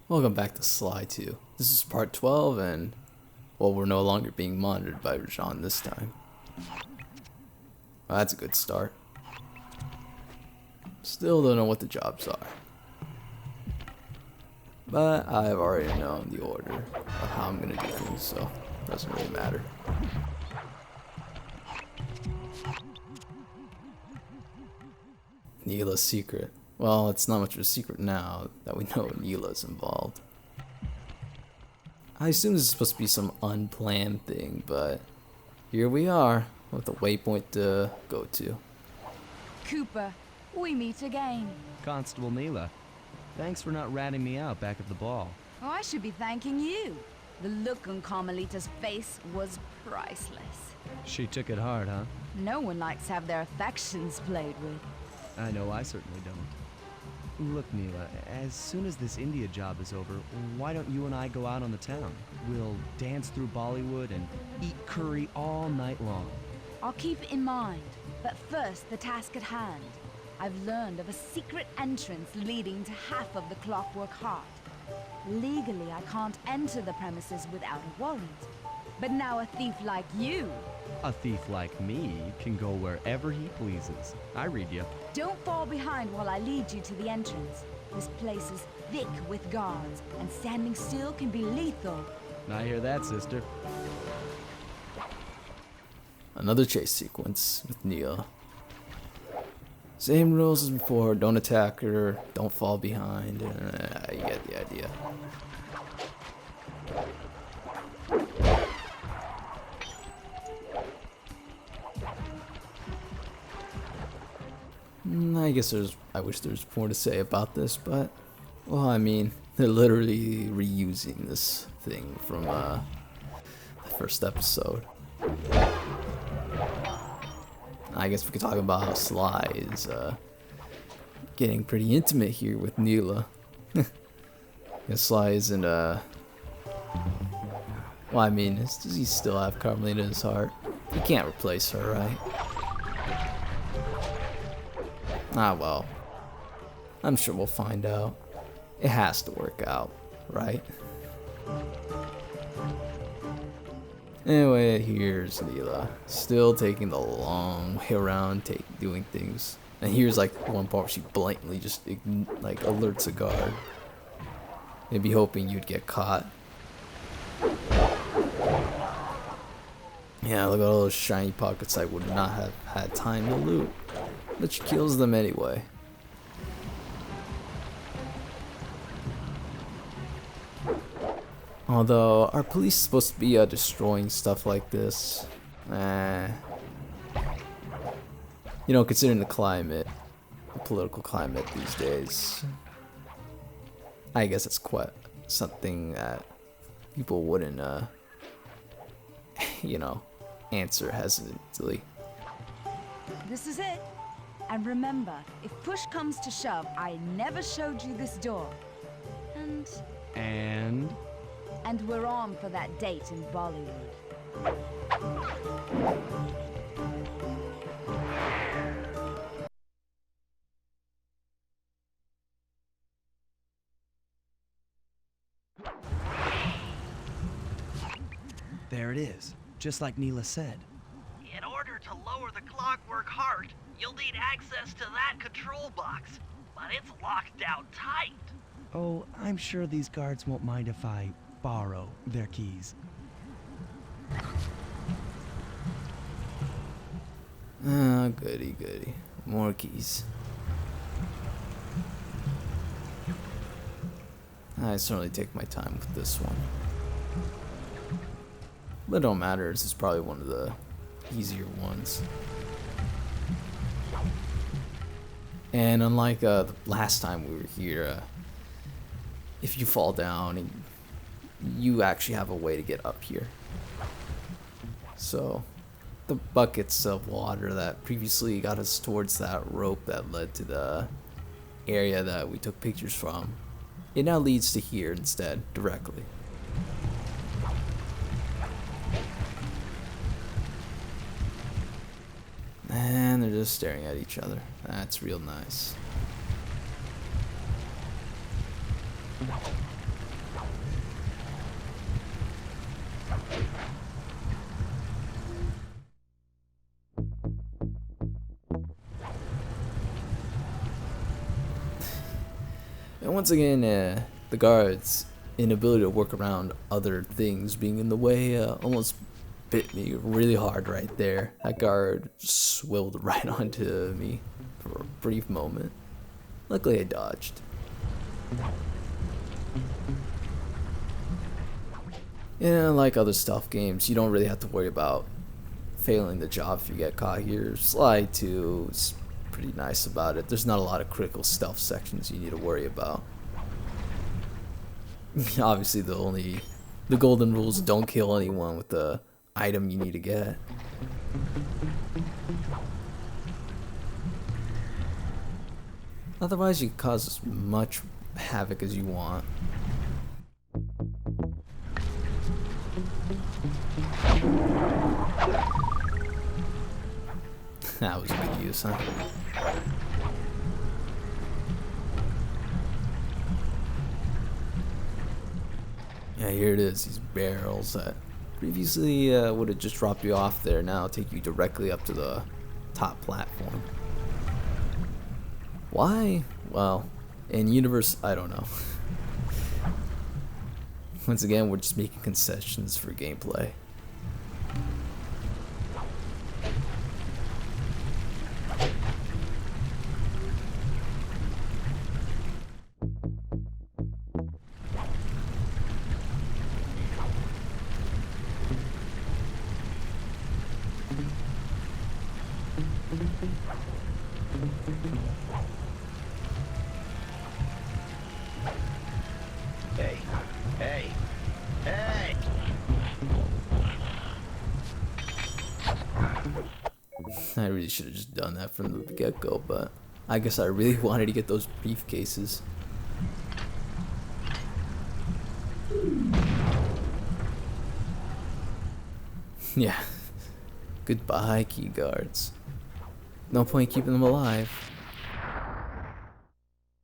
Welcome back to Sly 2. This is part 12 and, well, we're no longer being monitored by Rajan this time. Well, that's a good start. Still don't know what the jobs are. But I've already known the order of how I'm gonna do things, so it doesn't really matter. Neyla's secret. Well, it's not much of a secret now that we know Neyla's involved. I assume this is supposed to be some unplanned thing, but here we are with a waypoint to go to. Cooper, we meet again. Constable Neyla, thanks for not ratting me out back at the ball. Oh, I should be thanking you. The look on Carmelita's face was priceless. She took it hard, huh? No one likes to have their affections played with. I know I certainly don't. Look, Neyla, as soon as this India job is over, why don't you and I go out on the town? We'll dance through Bollywood and eat curry all night long. I'll keep it in mind. But first, the task at hand. I've learned of a secret entrance leading to half of the Clockwork Heart. Legally, I can't enter the premises without a warrant. But now a thief like you... A thief like me can go wherever he pleases. I read you. Don't fall behind while I lead you to the entrance. This place is thick with guards, and standing still can be lethal. I hear that, sister. Another chase sequence with Neyla. Same rules as before, don't attack her, don't fall behind, you get the idea. I guess I wish there's more to say about this, but, well, I mean, they're literally reusing this thing from the first episode. I guess we could talk about how Sly is getting pretty intimate here with Neyla. And Sly isn't, well, I mean, does he still have Carmelita in his heart? He can't replace her, right? Ah, well, I'm sure we'll find out. It has to work out, right? Anyway, here's Neyla, still taking the long way around, doing things. And here's like one part where she blatantly just like alerts a guard. Maybe hoping you'd get caught. Yeah, look at all those shiny pockets I would not have had time to loot. But she kills them anyway. Although, are police supposed to be destroying stuff like this? You know, considering the climate, the political climate these days, I guess it's quite something that people wouldn't, you know, answer hesitantly. This is it. And remember, if push comes to shove, I never showed you this door. And we're on for that date in Bollywood. there it is, just like Neyla said. In order to lower the Clockwork Heart, you'll need access to that control box, but it's locked down tight. Oh, I'm sure these guards won't mind if I borrow their keys. Ah, goody goody. More keys. I certainly take my time with this one. But it don't matter, this is probably one of the easier ones. And unlike the last time we were here, if you fall down, you actually have a way to get up here. So, the buckets of water that previously got us towards that rope that led to the area that we took pictures from, it now leads to here instead, directly. And they're just staring at each other. That's real nice. And once again, the guards' inability to work around other things being in the way almost bit me really hard right there. That guard just swiveled right onto me for a brief moment. Luckily I dodged. Yeah, like other stealth games, you don't really have to worry about failing the job if you get caught here. Sly 2 is pretty nice about it. There's not a lot of critical stealth sections you need to worry about. Obviously the golden rules: don't kill anyone with the item you need to get. Otherwise you can cause as much havoc as you want. That was a good use, huh? Yeah, here it is, these barrels that previously would have just dropped you off there, now take you directly up to the top platform. Why? Well, in universe, I don't know. Once again, we're just making concessions for gameplay. Hey, hey, hey! I really should have just done that from the get-go, but I guess I really wanted to get those briefcases. Yeah. Goodbye, key guards. No point keeping them alive.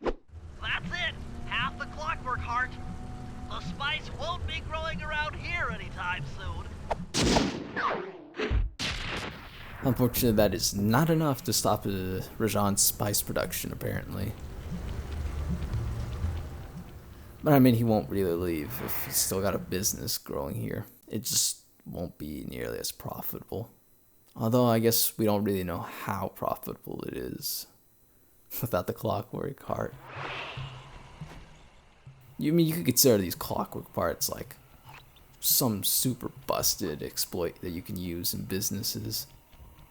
That's it! Half the clockwork heart. The spice won't be growing around here anytime soon. Unfortunately, that is not enough to stop Rajan's spice production, apparently. But I mean, he won't really leave if he's still got a business growing here. It just won't be nearly as profitable. Although I guess we don't really know how profitable it is without the clockwork heart. You mean you could consider these clockwork parts like some super busted exploit that you can use in businesses.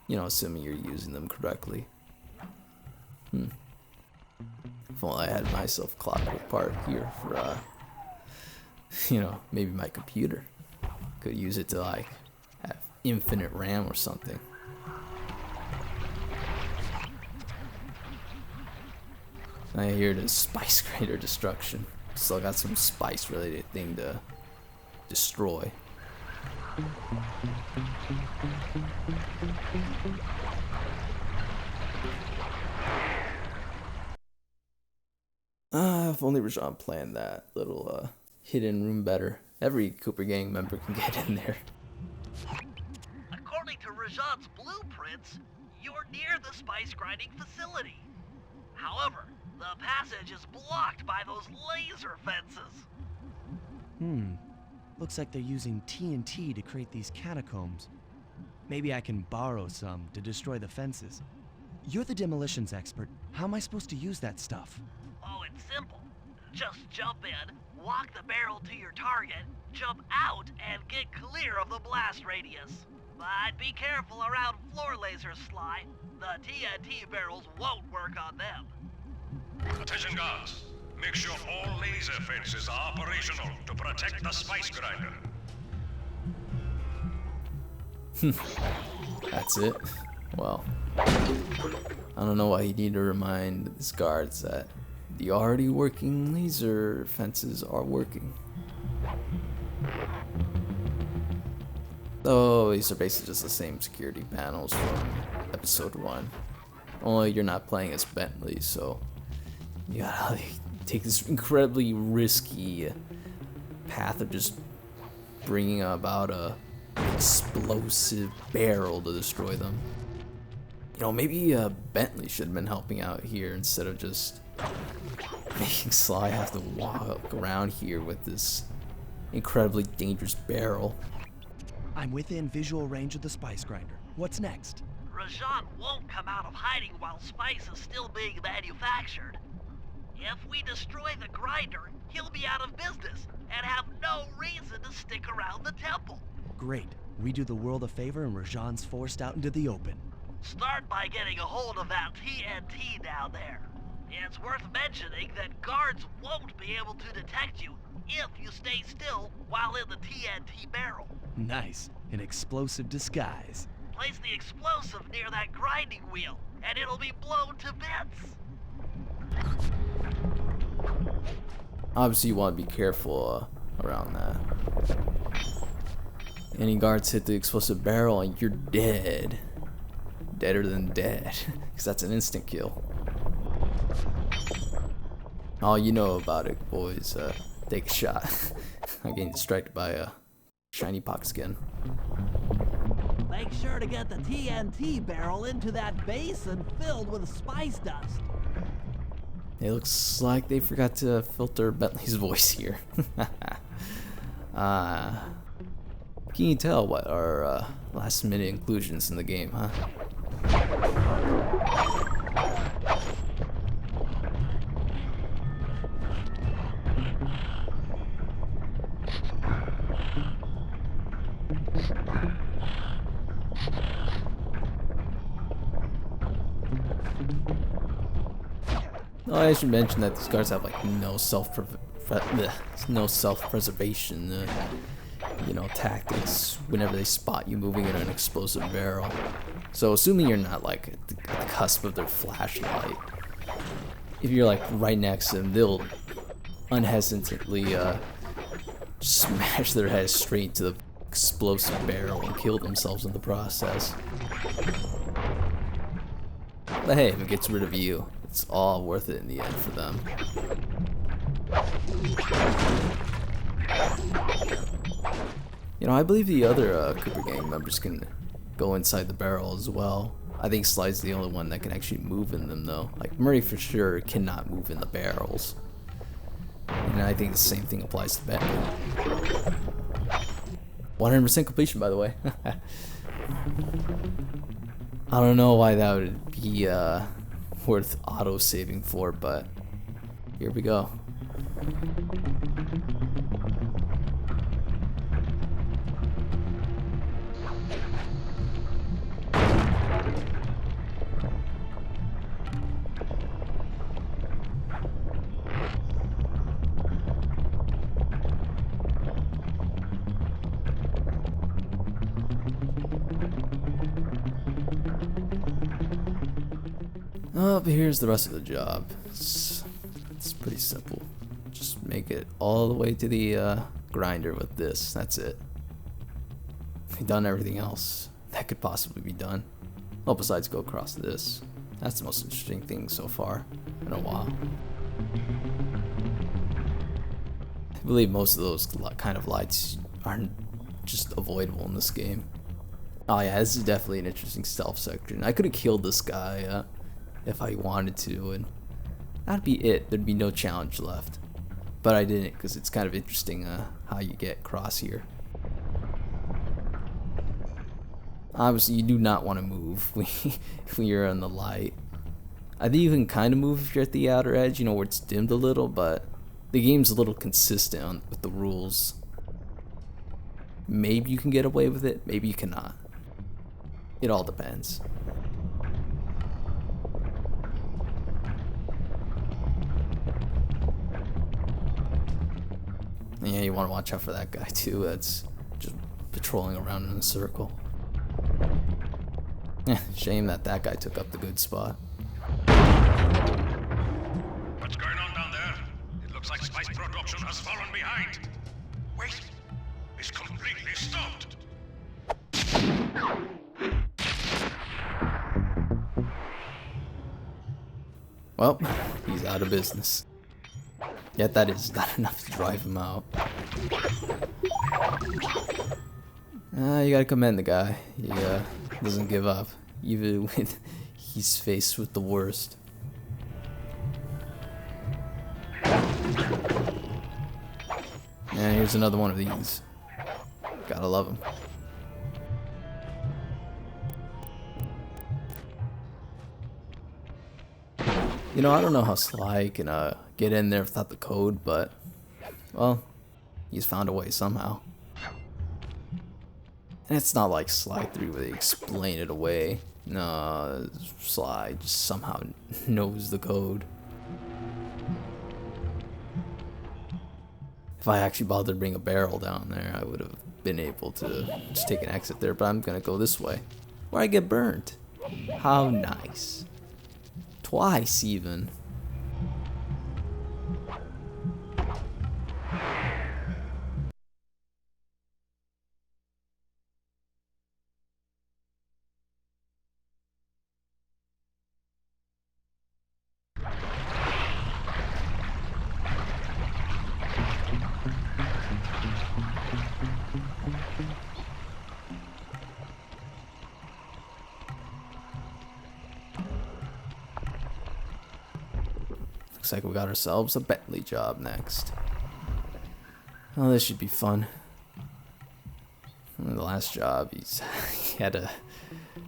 You know, assuming you're using them correctly. If only I had myself a clockwork part here for, you know, maybe my computer. Could use it to, like, have infinite RAM or something. I hear the spice grader destruction. Still got some spice related thing to destroy. If only Rajan planned that little hidden room better. Every Cooper gang member can get in there. According to Rajan's blueprints, you're near the spice grinding facility. However, the passage is blocked by those laser fences. Looks like they're using TNT to create these catacombs. Maybe I can borrow some to destroy the fences. You're the demolitions expert. How am I supposed to use that stuff? Oh, it's simple. Just jump in, walk the barrel to your target, jump out, and get clear of the blast radius. But be careful around floor lasers, Sly. The TNT barrels won't work on them. Attention guards. Make sure all laser fences are operational to protect the spice grinder. That's it? Well, I don't know why you need to remind these guards that the already working laser fences are working. Though these are basically just the same security panels from episode 1. Only you're not playing as Bentley, so you gotta like, take this incredibly risky path of just bringing about a explosive barrel to destroy them. You know, maybe Bentley should have been helping out here instead of just making Sly have to walk around here with this incredibly dangerous barrel. I'm within visual range of the spice grinder. What's next? Rajan won't come out of hiding while spice is still being manufactured. If we destroy the grinder, he'll be out of business and have no reason to stick around the temple. Great. We do the world a favor and Rajan's forced out into the open. Start by getting a hold of that TNT down there. It's worth mentioning that guards won't be able to detect you if you stay still while in the TNT barrel. Nice. An explosive disguise. Place the explosive near that grinding wheel, and it'll be blown to bits. Obviously, you want to be careful around that. Any guards hit the explosive barrel and you're dead. Deader than dead. Because that's an instant kill. All you know about it, boys. Take a shot. I'm getting distracted by a shiny pox skin. Make sure to get the TNT barrel into that basin filled with spice dust. It looks like they forgot to filter Bentley's voice here. Can you tell what our last minute inclusions in the game, huh? Oh, I should mention that these guards have like no self-preservation, you know, tactics whenever they spot you moving in an explosive barrel. So assuming you're not like at the cusp of their flashlight, if you're like right next to them, they'll unhesitantly smash their head straight to the explosive barrel and kill themselves in the process. But hey, if it gets rid of you, it's all worth it in the end for them. You know, I believe the other Cooper Gang members can go inside the barrel as well. I think Sly's the only one that can actually move in them though. Like Murray for sure cannot move in the barrels. And I think the same thing applies to Bentley. 100% completion, by the way. I don't know why that would be worth auto-saving for, but here we go. Oh, but here's the rest of the job. It's pretty simple. Just make it all the way to the grinder with this. That's it. We've done everything else that could possibly be done. Well, besides go across this. That's the most interesting thing so far in a while. I believe most of those kind of lights aren't just avoidable in this game. Oh yeah, this is definitely an interesting stealth section. I could have killed this guy if I wanted to, and that'd be it. There'd be no challenge left. But I didn't, because it's kind of interesting how you get across here. Obviously, you do not want to move when you're on the light. I think you can kind of move if you're at the outer edge, you know, where it's dimmed a little, but the game's a little consistent with the rules. Maybe you can get away with it, maybe you cannot. It all depends. And yeah, you want to watch out for that guy too. That's just patrolling around in a circle. Shame that guy took up the good spot. What's going on down there? It looks like spice production has fallen behind. Wait, it's completely stopped. Well, he's out of business. Yet that is not enough to drive him out. You gotta commend the guy. He doesn't give up, even when he's faced with the worst. And here's another one of these. Gotta love them. You know, I don't know how Sly can get in there without the code, but, well, he's found a way somehow. And it's not like Sly 3 where they explain it away. No, Sly just somehow knows the code. If I actually bothered to bring a barrel down there, I would have been able to just take an exit there, but I'm gonna go this way, where I get burned. How nice. Twice even. Looks like we got ourselves a Bentley job next. Oh, this should be fun. The last job, he had to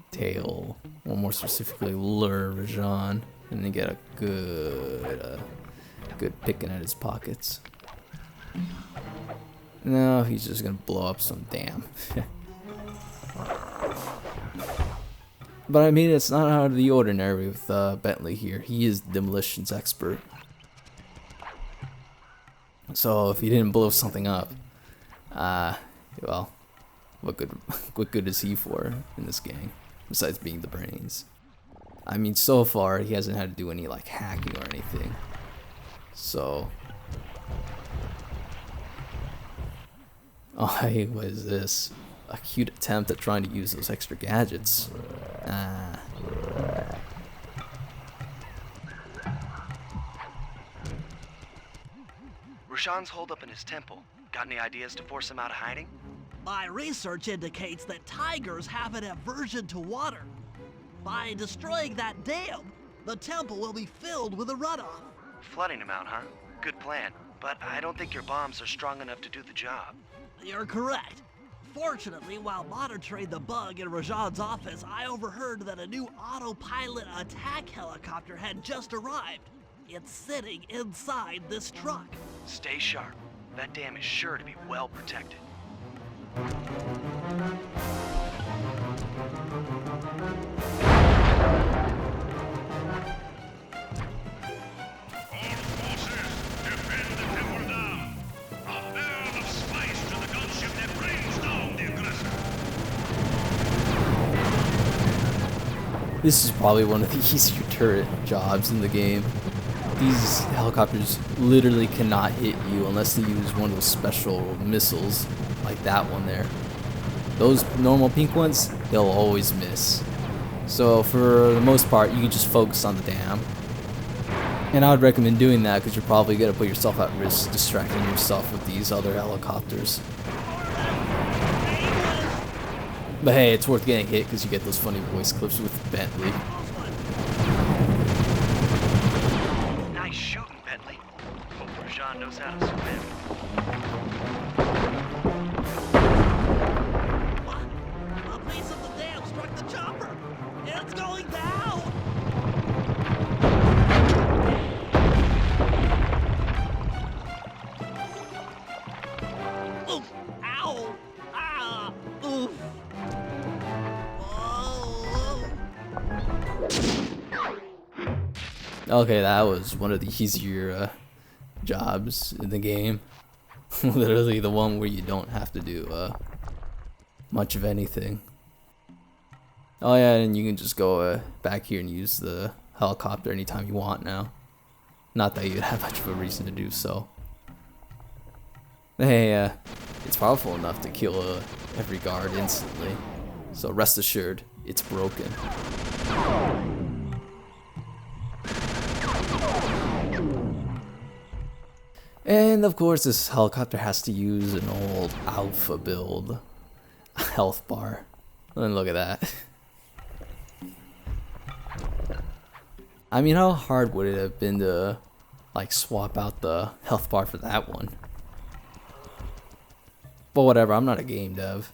tail, or more specifically, lure Rajan, and then get a good picking at his pockets. No, he's just gonna blow up some dam. But I mean, it's not out of the ordinary with Bentley here. He is demolitions expert. So if he didn't blow something up, well, what good is he for in this gang besides being the brains? I mean, so far he hasn't had to do any like hacking or anything. So, oh, hey, what is this? A cute attempt at trying to use those extra gadgets. Rajan's holed up in his temple. Got any ideas to force him out of hiding? My research indicates that tigers have an aversion to water. By destroying that dam, the temple will be filled with a runoff. Flooding him out, huh? Good plan. But I don't think your bombs are strong enough to do the job. You're correct. Fortunately, while monitoring the bug in Rajan's office, I overheard that a new autopilot attack helicopter had just arrived. It's sitting inside this truck. Stay sharp. That dam is sure to be well protected. All forces, defend the temple dam. A barrel of spice to the gunship that brings down the aggressor. This is probably one of the easier turret jobs in the game. These helicopters literally cannot hit you unless they use one of those special missiles, like that one there. Those normal pink ones, they'll always miss. So for the most part, you can just focus on the dam. And I would recommend doing that because you're probably going to put yourself at risk distracting yourself with these other helicopters. But hey, it's worth getting hit because you get those funny voice clips with Bentley. Nice shooting, Bentley. Hope Rajan knows how to swim. What? A piece of the dam struck the chopper! It's going down! Oof! Ow! Ah! Oof! Okay, that was one of the easier jobs in the game. Literally the one where you don't have to do much of anything. Oh yeah, and you can just go back here and use the helicopter anytime you want now. Not that you'd have much of a reason to do so. Hey, it's powerful enough to kill every guard instantly. So rest assured, it's broken. And of course this helicopter has to use an old alpha build health bar. And look at that. I mean, how hard would it have been to like swap out the health bar for that one? But whatever, I'm not a game dev.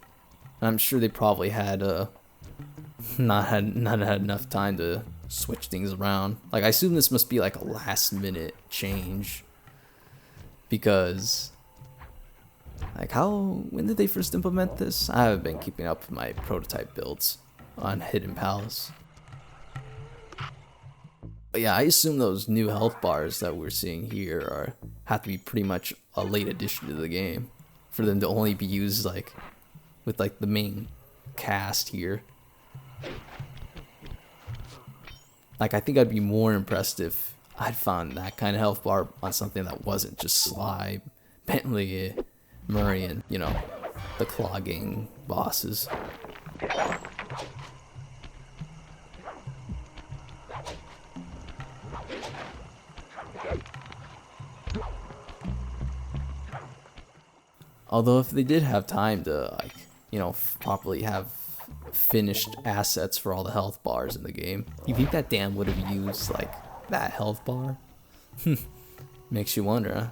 I'm sure they probably had not had enough time to switch things around. Like, I assume this must be like a last minute change, because like, when did they first implement this? I haven't been keeping up with my prototype builds on Hidden Palace. But yeah, I assume those new health bars that we're seeing here have to be pretty much a late addition to the game, for them to only be used like with like the main cast here. Like, I think I'd be more impressed if I'd found that kind of health bar on something that wasn't just Sly, Bentley, Murray, and, you know, the clogging bosses. Although if they did have time to, like, you know, properly have finished assets for all the health bars in the game, you think that Dan would have used, like, that health bar? Makes you wonder, huh?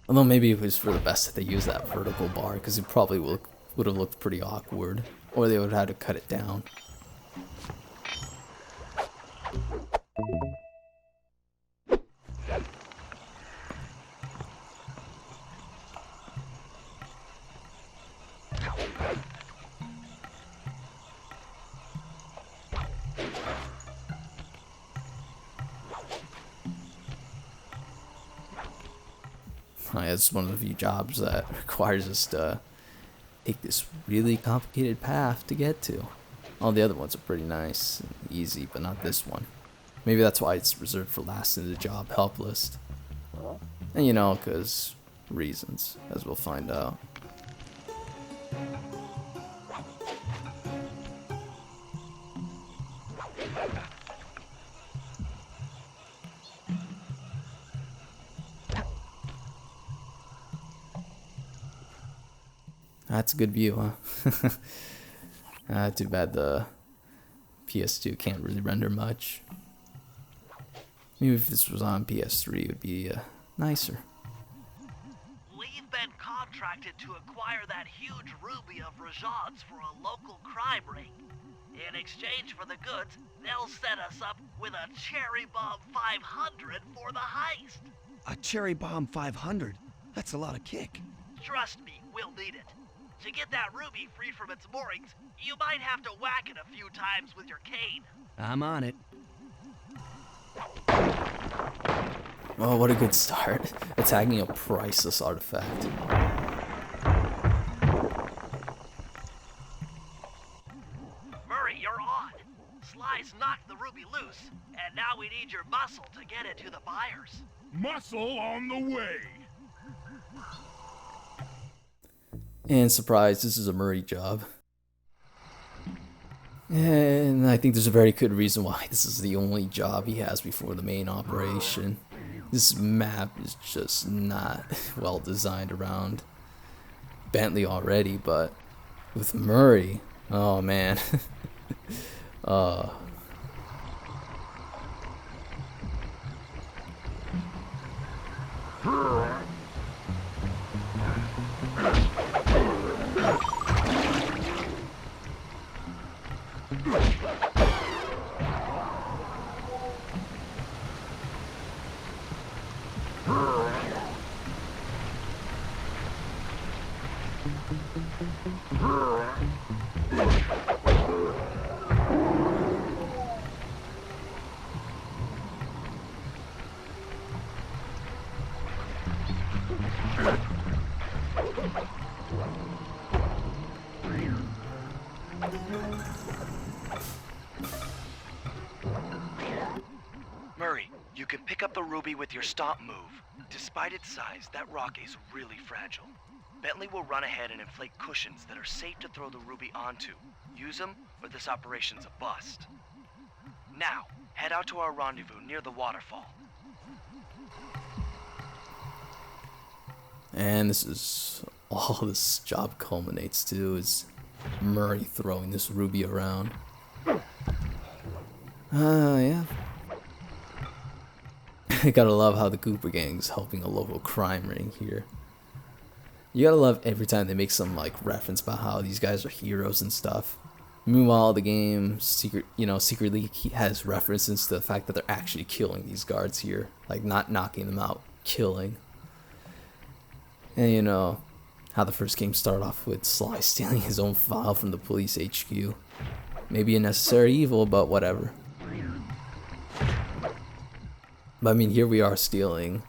Although maybe it was for the best that they used that vertical bar, because it probably would have looked pretty awkward, or they would have had to cut it down. It's one of the few jobs that requires us to take this really complicated path to get to. All the other ones are pretty nice and easy, but not this one. Maybe that's why it's reserved for last in the job help list. And you know, because reasons, as we'll find out. That's a good view, huh? Too bad the PS2 can't really render much. Maybe if this was on PS3, it would be nicer. We've been contracted to acquire that huge ruby of Rajan's for a local crime ring. In exchange for the goods, they'll set us up with a Cherry Bomb 500 for the heist. A Cherry Bomb 500? That's a lot of kick. Trust me, we'll need it. To get that ruby free from its moorings, you might have to whack it a few times with your cane. I'm on it. Oh, what a good start. Attacking a priceless artifact. Murray, you're on. Sly's knocked the ruby loose, and now we need your muscle to get it to the buyers. Muscle on the way. And surprise, this is a Murray job. And I think there's a very good reason why this is the only job he has before the main operation. This map is just not well designed around Bentley already, but with Murray, oh man. Murray, you can pick up the ruby with your stomp move. Despite its size, that rock is really fragile. Bentley will run ahead and inflate cushions that are safe to throw the ruby onto. Use them, or this operation's a bust. Now, head out to our rendezvous near the waterfall. And this is all this job culminates to, is Murray throwing this ruby around. Yeah. Gotta love how the Cooper Gang's helping a local crime ring here. You gotta love every time they make some like reference about how these guys are heroes and stuff. Meanwhile, the game secretly has references to the fact that they're actually killing these guards here, like not knocking them out, killing. And you know how the first game started off with Sly stealing his own file from the police HQ. Maybe a necessary evil, but whatever. But I mean, here we are stealing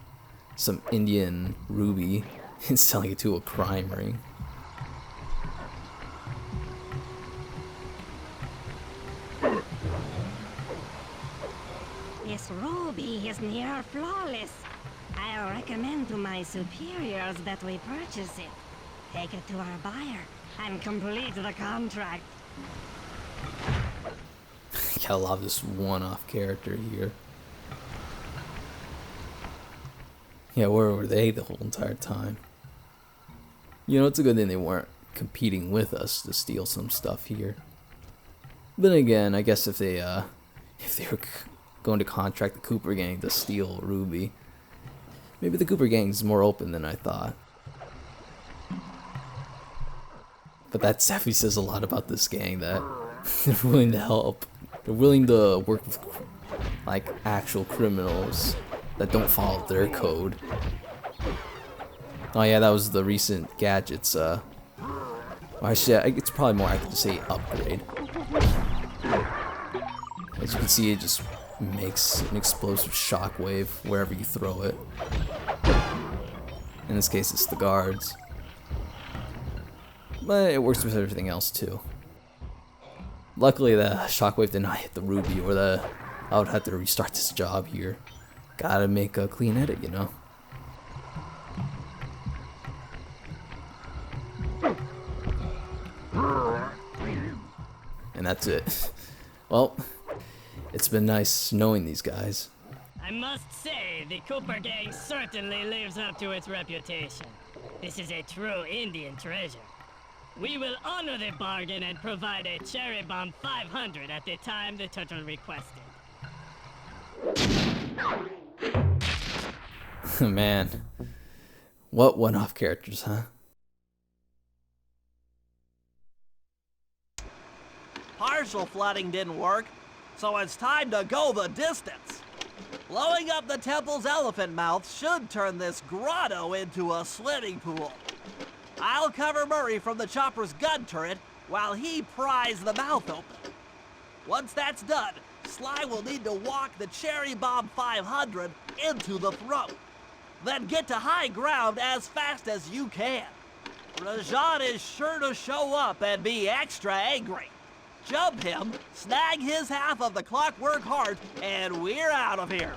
some Indian ruby and selling it to a crime ring. This ruby is near flawless. I'll recommend to my superiors that we purchase it. Take it to our buyer and complete the contract. Gotta love this one-off character here. Yeah, where were they the whole entire time? You know, it's a good thing they weren't competing with us to steal some stuff here. But again, I guess if they were going to contract the Cooper Gang to steal Ruby, maybe the Cooper Gang's more open than I thought. But that definitely says a lot about this gang, that they're willing to help. They're willing to work with like actual criminals that don't follow their code. Oh yeah, that was the recent gadgets. Actually, it's probably more accurate to say upgrade. As you can see, it just makes an explosive shockwave wherever you throw it. In this case, it's the guards. But it works with everything else too. Luckily, the shockwave did not hit the ruby, or I would have to restart this job here. Gotta make a clean edit, you know. And that's it. Well, it's been nice knowing these guys. I must say, the Cooper Gang certainly lives up to its reputation. This is a true Indian treasure. We will honor the bargain and provide a cherry bomb 500 at the time the turtle requested. Man, what one-off characters, huh? Partial flooding didn't work, so it's time to go the distance. Blowing up the temple's elephant mouth should turn this grotto into a swimming pool. I'll cover Murray from the chopper's gun turret while he pries the mouth open. Once that's done, Sly will need to walk the Cherry Bomb 500 into the throat. Then get to high ground as fast as you can. Rajan is sure to show up and be extra angry. Jump him, snag his half of the clockwork heart, and we're out of here.